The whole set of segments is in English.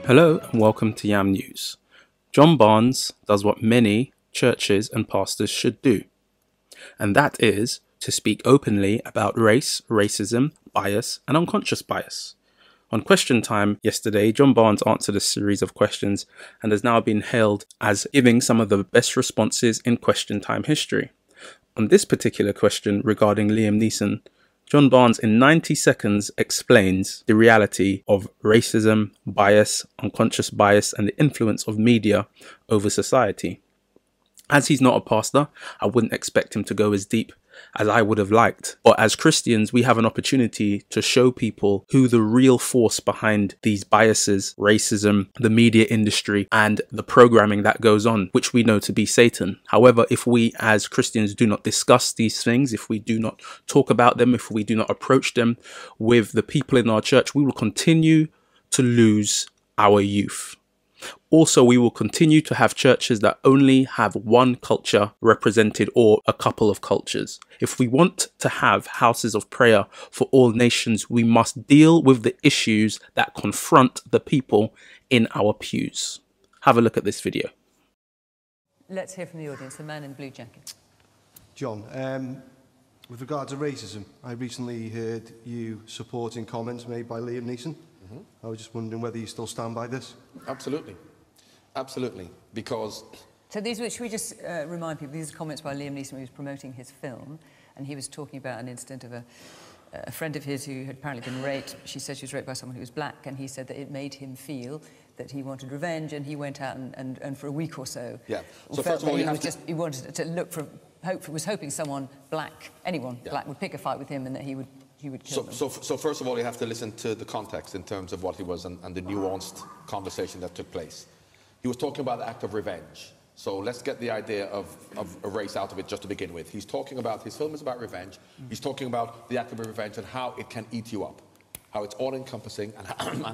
Hello and welcome to YAM News. John Barnes does what many churches and pastors should do, and that is to speak openly about race, racism, bias, and unconscious bias. On Question Time yesterday, John Barnes answered a series of questions and has now been hailed as giving some of the best responses in Question Time history. On this particular question regarding Liam Neeson, John Barnes in 90 seconds explains the reality of racism, bias, unconscious bias, and the influence of media over society. As he's not a pastor, I wouldn't expect him to go as deep as I would have liked. But as Christians, we have an opportunity to show people who the real force behind these biases, racism, the media industry, and the programming that goes on, which we know to be Satan. However, if we as Christians do not discuss these things, if we do not talk about them, if we do not approach them with the people in our church, we will continue to lose our youth. Also, we will continue to have churches that only have one culture represented or a couple of cultures. If we want to have houses of prayer for all nations, we must deal with the issues that confront the people in our pews. Have a look at this video. Let's hear from the audience, the man in the blue jacket. John, with regard to racism, I recently heard you supporting comments made by Liam Neeson. I was just wondering whether you still stand by this. Absolutely. Absolutely. Because... So should we just remind people, these are comments by Liam Neeson when he was promoting his film, and he was talking about an incident of a friend of his who had apparently been raped. She said she was raped by someone who was black, and he said that it made him feel that he wanted revenge, and he went out and for a week or so... Yeah. So first of all, he wanted to look for... was hoping someone black, anyone black, would pick a fight with him and that he would kill them. So first of all, you have to listen to the context in terms of what he was and the nuanced conversation that took place. He was talking about the act of revenge. So let's get the idea of a race out of it just to begin with. He's talking about, his film is about revenge. He's talking about the act of revenge and how it can eat you up, how it's all-encompassing and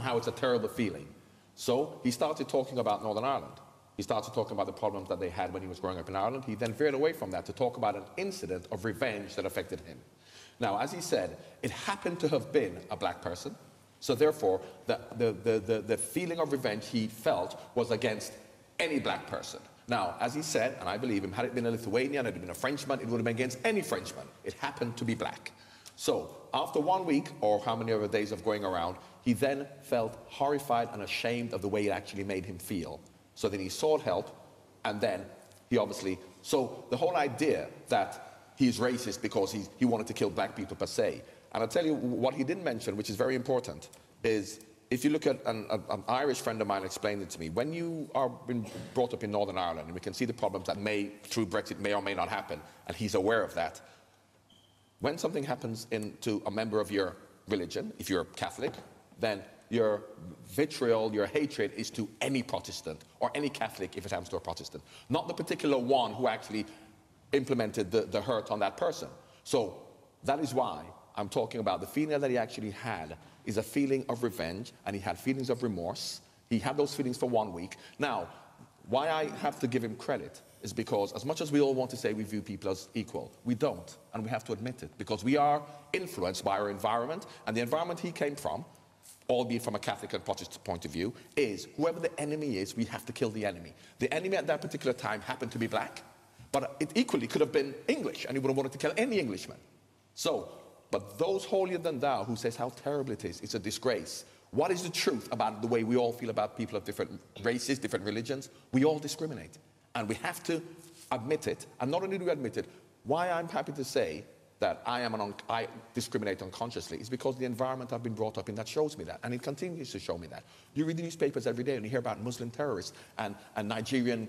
how it's a terrible feeling. So he started talking about Northern Ireland. He started talking about the problems that they had when he was growing up in Ireland. He then veered away from that to talk about an incident of revenge that affected him. Now, as he said, it happened to have been a black person, so therefore the feeling of revenge he felt was against any black person. Now, as he said, and I believe him, had it been a Lithuanian, had it been a Frenchman, it would have been against any Frenchman. It happened to be black. So, after 1 week, or how many other days of going around, he then felt horrified and ashamed of the way it actually made him feel. So then he sought help, and then he obviously... So the whole idea that he's racist because he wanted to kill black people per se. And I'll tell you what he didn't mention, which is very important, is if you look at an Irish friend of mine explained it to me, when you are been brought up in Northern Ireland, and we can see the problems that through Brexit, may or may not happen, and he's aware of that, when something happens to a member of your religion, if you're Catholic, then your vitriol, your hatred is to any Protestant or any Catholic if it happens to a Protestant, not the particular one who actually implemented the hurt on that person. So that is why I'm talking about the feeling that he actually had is a feeling of revenge, and he had feelings of remorse. He had those feelings for 1 week. Now, why I have to give him credit is because as much as we all want to say we view people as equal, we don't, and we have to admit it, because we are influenced by our environment, and the environment he came from, albeit from a Catholic and Protestant point of view, is whoever the enemy is, we have to kill the enemy. The enemy at that particular time happened to be black, but it equally could have been English, and he would have wanted to kill any Englishman. So, but those holier than thou who says how terrible it is, it's a disgrace. What is the truth about the way we all feel about people of different races, different religions? We all discriminate, and we have to admit it. And not only do we admit it, why I'm happy to say that I discriminate unconsciously is because the environment I've been brought up in that shows me that, and it continues to show me that. You read the newspapers every day and you hear about Muslim terrorists and Nigerian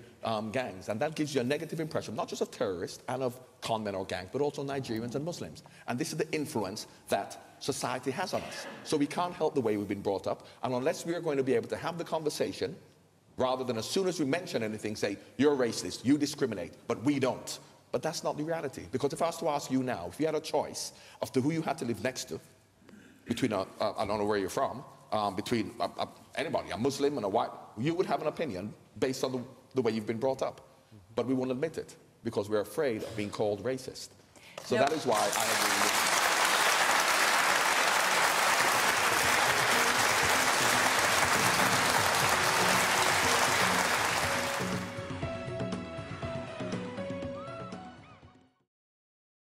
gangs, and that gives you a negative impression, not just of terrorists and of con men or gangs, but also Nigerians and Muslims. And this is the influence that society has on us. So we can't help the way we've been brought up, and unless we are going to be able to have the conversation, rather than as soon as we mention anything, say, you're racist, you discriminate, but we don't. But that's not the reality. Because if I was to ask you now, if you had a choice of who you had to live next to, between, I don't know where you're from, between anybody, a Muslim and a white, you would have an opinion based on the way you've been brought up. But we won't admit it, because we're afraid of being called racist. So that is why I agree with you.